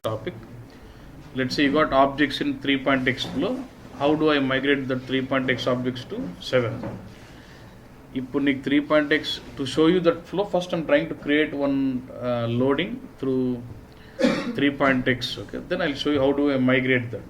topic. Let's say you got objects in 3.x flow. How do I migrate the 3.x objects to 7? ఇప్పుడు నీకు 3.x to show you that flow, first I'm trying to create one loading through 3.x. Okay, then I'll show you how do I migrate that.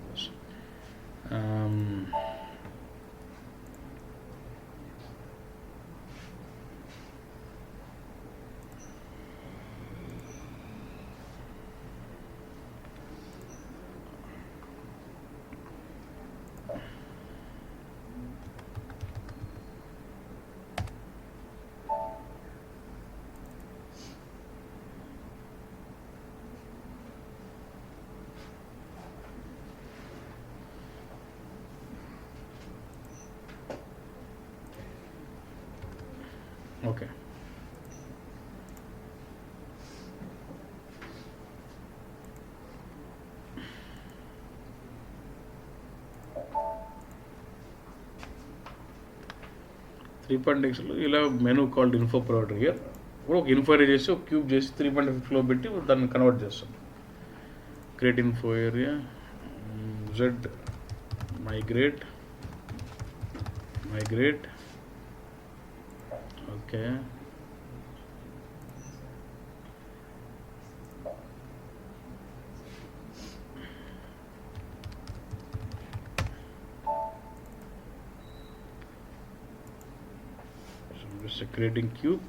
Okay. .x లో ఇలా menu called info provider here ఒక ఇన్ఫైరీ చేసి ఒక cube చేసి 3.5 flow పెట్టి దాన్ని convert చేస్తాం. Create info area Z migrate okay. Just creating cube.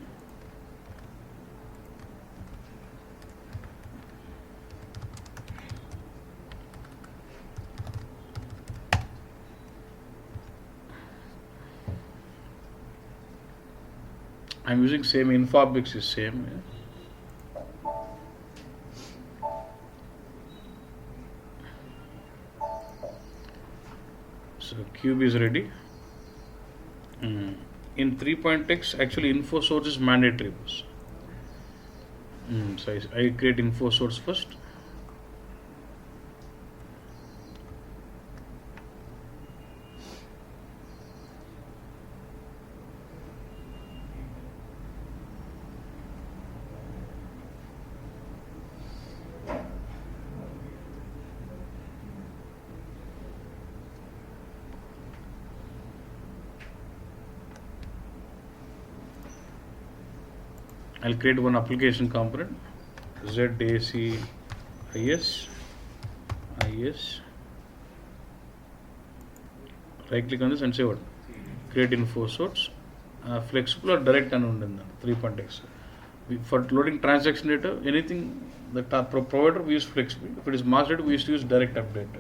I'm using same info objects is same. Yeah. So cube is ready. In 3.x actually info source is mandatory. So I create info source first. I'll create one application component ZACIS right click on this and say what create info source flexible or direct and 3.x. For loading transaction data, anything the provider we use flexible. If it is mass data we used to use direct update.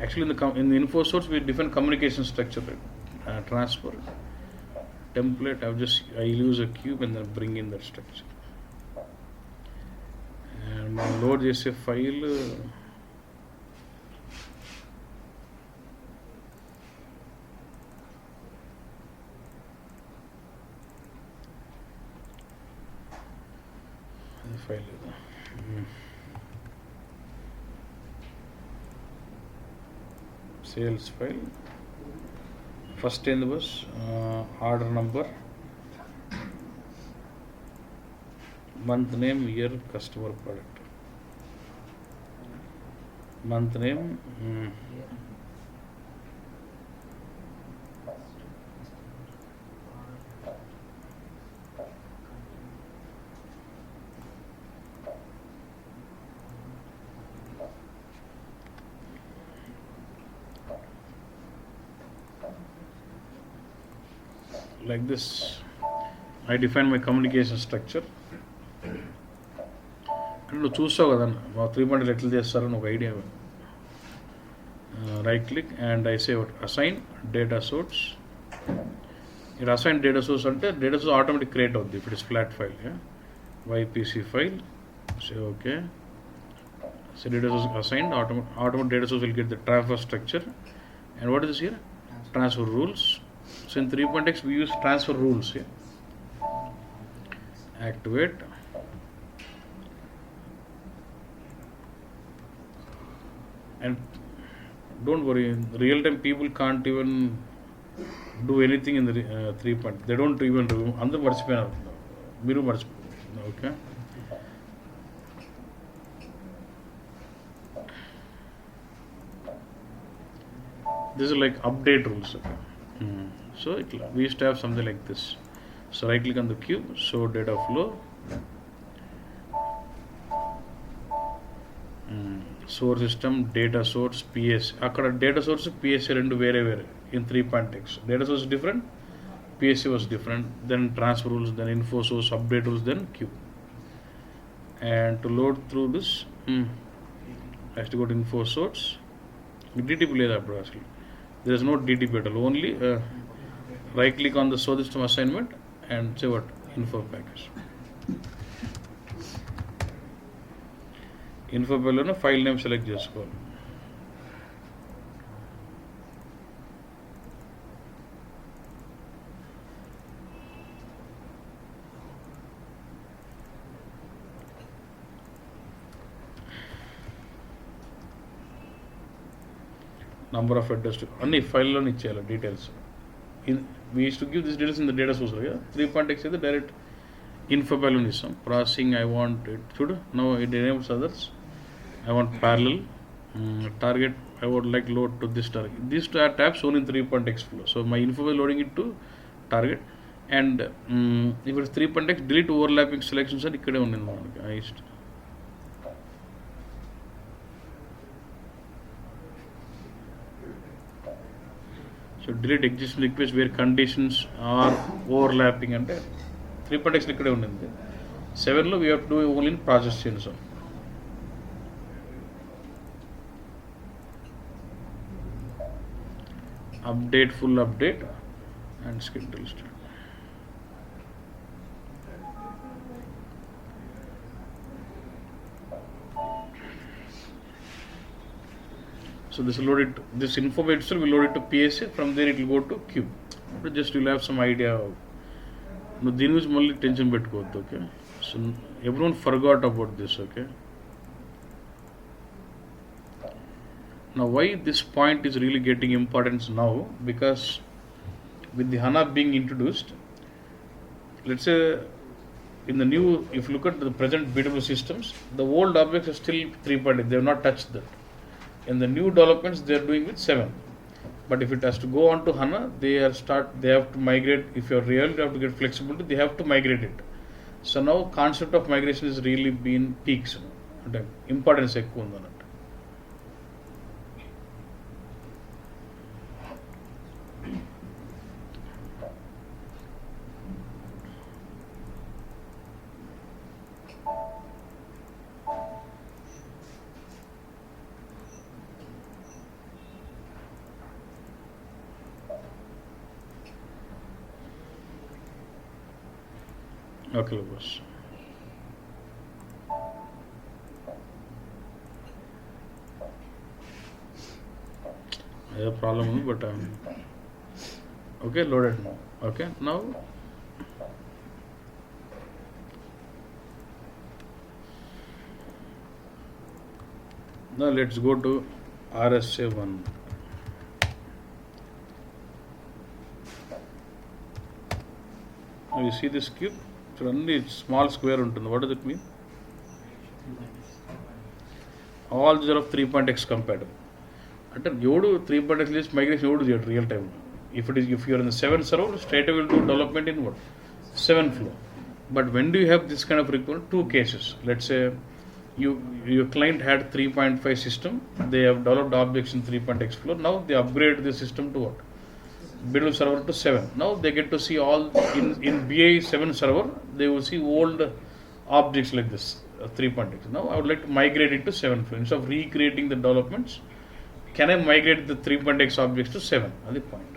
Actually in the info source we define communication structure, right? Transfer template. I'll use a cube and then bring in that structure and load this file. Sales file. First in the bus order number, month name, year, customer, product. Month name, like this. I define my communication structure. నువ్వు చూస్తావు కదా మా 3.0 ఎట్లా చేస్తారని ఒక idea. Right click and I say assign data source. ఇక్కడ assign data source అంటే data source automatic create అవుద్ది if it is flat file. YPC file. Say okay. So data source assigned, automatic data source will get the transfer structure. And what is this here? Transfer rules. So in 3.x we use transfer rules here. Activate. And don't worry, in real time people can't even do anything in the 3 point. They don't even remove. అందరూ మర్చిపోయినారు, మీరు మర్చిపోయారు. Okay, this is like update rules. Okay. So we used to have something like this. So right click on the cube, show data flow, source system, data source, PS. Akkada data source PSC rendu vere in 3.x. Data source is different, PSC was different, then transfer rules, then info source, update rules, then cube. And to load through this, I have to go to info source. DTP leda appudu actually. There is no DTP at all. Only right click on the source system assignment and say what, info package. info లో file name select చేసుకోవాలి. Number of address అన్ని ఫైల్లోనే ఇచ్చేయాలి details. We use to give this details in the data source కదా. 3.x అయితే direct info value ఇస్తాం. Processing I want it, చూడు no it enables others. I want parallel, target I would like load to this target. These tabs shown in 3.x flow. So my info is loading it to target, and if it's 3.x, delete overlapping selections and ikkade undi manaki. I used so delete existing requests where conditions are overlapping ante 3.x ikkade undi. 7 lo we have to do only in process change. So update, full update, and schedule start. So this will load it, this info itself will load it to PSA. From there it will go to cube. But just you'll have some idea. No, దీని గురించి మళ్ళీ tension పెట్టుకోవద్దు. Okay, so everyone forgot about this. Okay, now why this point is really getting importance now, because with the HANA being introduced, let's say in the new, if you look at the present BW systems, the old objects are still 3.8, they have not touched that. In the new developments they are doing with 7, but if it has to go on to HANA, they have to migrate. If you are real, you have to get flexibility, they have to migrate it. So now concept of migration is really been peaks, importance ekku undannattu. Okay, boss. I have a problem, but okay, loaded now. Okay, now let's go to RSA1. Now you see this cube. Only small square ఉంటుంది. What does it mean? All these are of 3.x compatible. అంటే ఎవడు 3.x list migration ఎవడు చేయడు real time. If you are in the 7 server, straight away will do development in what? 7 flow. But when do you have this kind of requirement? Two cases. Let's say your client had 3.5 system. They have developed objects in 3.x flow. Now they upgrade the system to what? BW server to 7. Now they get to see all in BI 7 server. They will see old objects like this 3.x. Now I would like to migrate it to 7. Instead of recreating the developments, can I migrate the 3.x objects to 7? That's the point.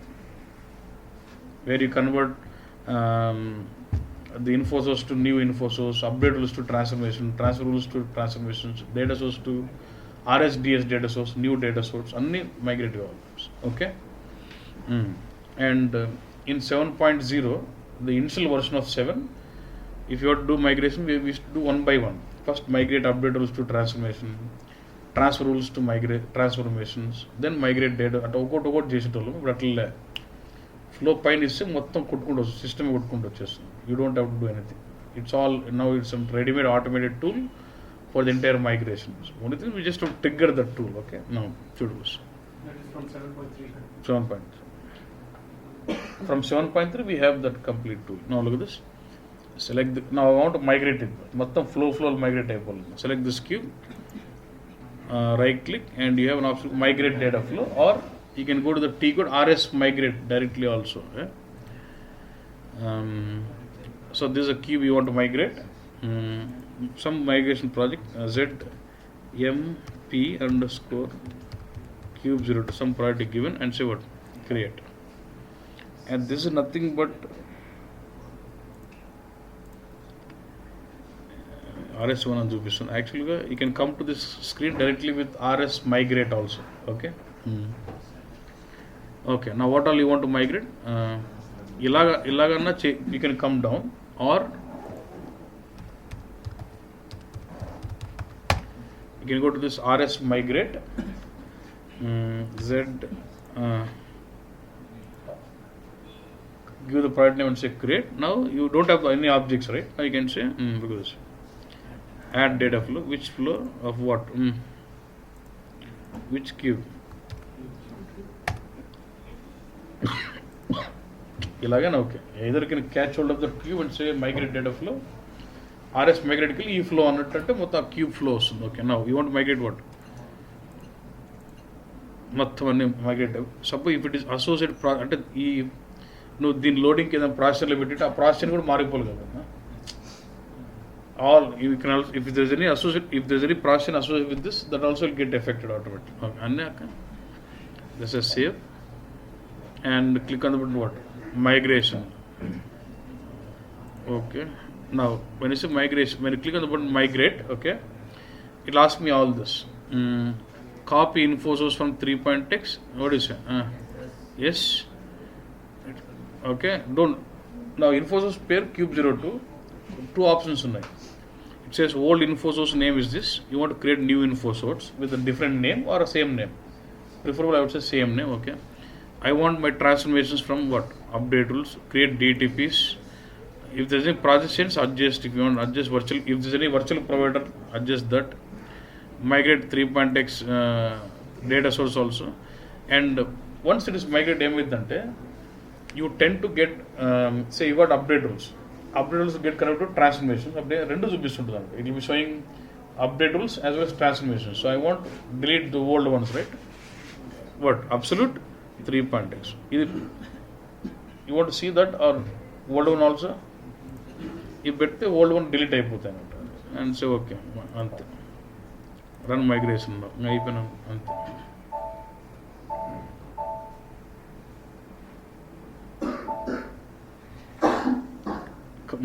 Where you convert the info source to new info source, update rules to transformation, transfer rules to transformations, data source to RSDS data source, new data source, only migrate developments. Okay. And in 7.0, the initial version of 7, if you want to do migration, we used to do one by one. First migrate update rules to transformation, transfer rules to migrate transformations, then migrate data అంటే ఒకటి చేసేటోళ్ళం. ఇప్పుడు అట్లా flow పైన ఇస్తే మొత్తం కొట్టుకుంటూ వస్తుంది, system కొట్టుకుంటూ వచ్చేస్తుంది. You don't have to do anything. It's all now, it's a ready-made automated tool for the entire migration. So only thing we just have to trigger that tool. Okay, now Trucos. That is from 7.3. 7.3. From 7.3 we have that complete tool. Now look at this. Select the, now I want to migrate it. Mattam flow migrate type. Select this cube. Right click and you have an option migrate data flow, or you can go to the T code RS migrate directly also. So this is a cube you want to migrate. Some migration project ZMP underscore cube 0 to some project given and say what? Create. And this is nothing but RS1 and Jupyter. Actually, you can come to this screen directly with RS migrate also. Okay. Okay. Now what all you want to migrate? Ilaganna you can come down, or you can go to this RS migrate Z give the project name and say create. Now you don't have any objects, right? Now you can say look at this, add data flow. Which flow of what? Which cube? Ilagan, okay. Either can catch hold of the cube and say migrate data flow. RS migrate ki e flow annattu motta cube flows. Okay, now you want to migrate what? Motham anni migrate. Suppose if it is associated ante ee no din loading ki edana processor lo pettite aa processor kuda maripolu kada. All you can also, if there is any processor associated with this, that also will get affected automatically. Okay, anne akka. This is save and click on the button what? Migration. Okay. Now when you say migration, when you click on the button migrate, okay, it will ask me all this. Copy info source from 3.x. What do you say? Yes. Okay. Don't. Now info source pair cube 02. Two options ఉన్నాయి. It says old info source name is this. You want to create new info source with a different name or a same name. Preferably I would say same name. Okay. I want my transformations from what? Update rules, create DTPs. If there's any project change, adjust. If you want to adjust virtual, if there's any virtual provider, adjust that. Migrate 3.x data source also. And once it is migrated with that, you tend to get, say you got update rules. Update rules get connected to transformations. Update rendu chupistuntadi. It will be showing update rules as well as transformations. So I want to delete the old ones, right? What? Absolute 3.x. You want to see that or old one also? You bet the old one delete అయిపోతాయి and say okay ante run migration now అయిపోయినా ante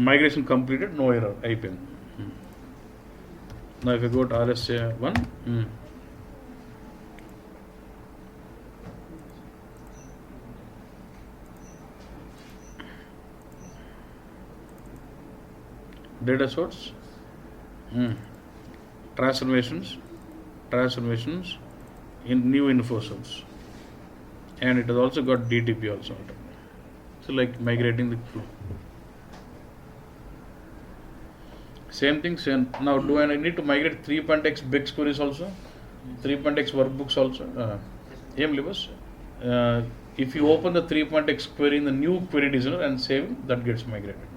migration completed, no error అయిపోయింది. Now if you go to RS1 data source, transformations in new info source, and it has also got DTP also. So like migrating the flow. Same thing. Now do I need to migrate 3.x BEX queries also, 3.x workbooks also? If you open the 3.x query in the new query designer and save, that gets migrated.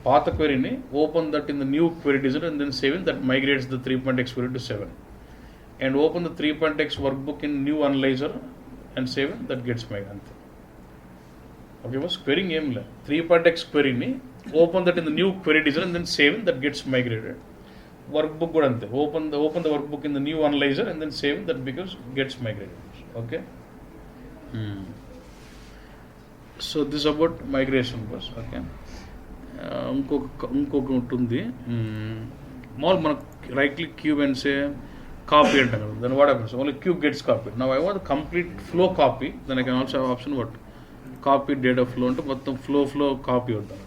Path query ni open that in the new query designer and then save, that migrates the 3.x query to 7. And open the 3.x workbook in new analyzer and save, that gets migrated. Okay, was querying 3.x query ni open that in the new query designer and then save, that gets migrated. Workbook kuda ante open the workbook in the new analyzer and then save, that gets migrated. Okay. So this is about migration was okay. ఇంకొక ఉంటుంది మామూలు మనకు right click cube and say copy అంటాం కదా, then what happens? Only cube gets copied. Now I want the complete flow copy, then I can also have option what? Copy data flow అంటే మొత్తం flow copy అవుతాను.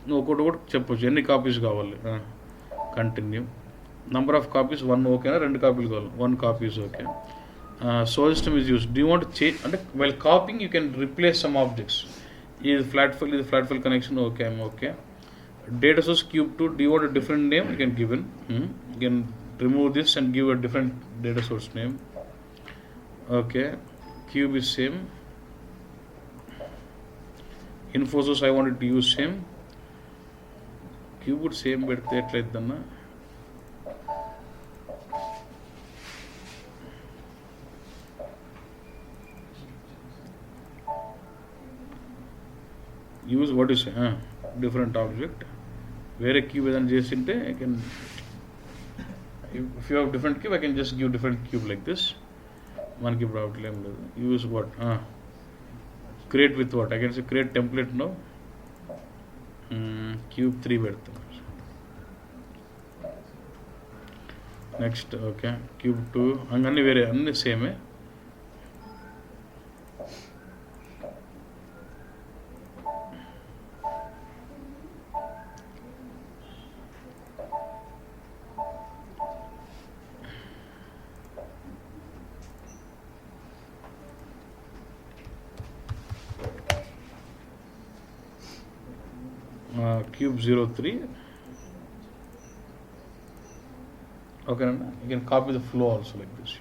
నువ్వు ఒకటి చెప్పొచ్చు ఎన్ని copies కావాలి. కంటిన్యూ Number of copies 1 ఓకేనా 2 కాపీలు కావాలి 1 copy is okay. Source system is used. Do you want to change అంటే while copying you can replace some objects. Is flat file connection okay, I'm okay. Data source cube 2, do you want a different name? You can give in. You can remove this and give a different data source name. Okay, cube is same. Info source I wanted to use same. Cube would same పెడితే ఎట్లయిద్దన్నా use what is different object వేరే cube ఏదైనా చేసింటే I can if you have different cube I can just give different cube like this మనకి problem ఏం లేదు use what create with what I can say create template now cube 3 పెడతాం next okay cube 2 అన్నీ వేరే అన్నీ సేమే cube 03 okay, you can copy the flow also like this.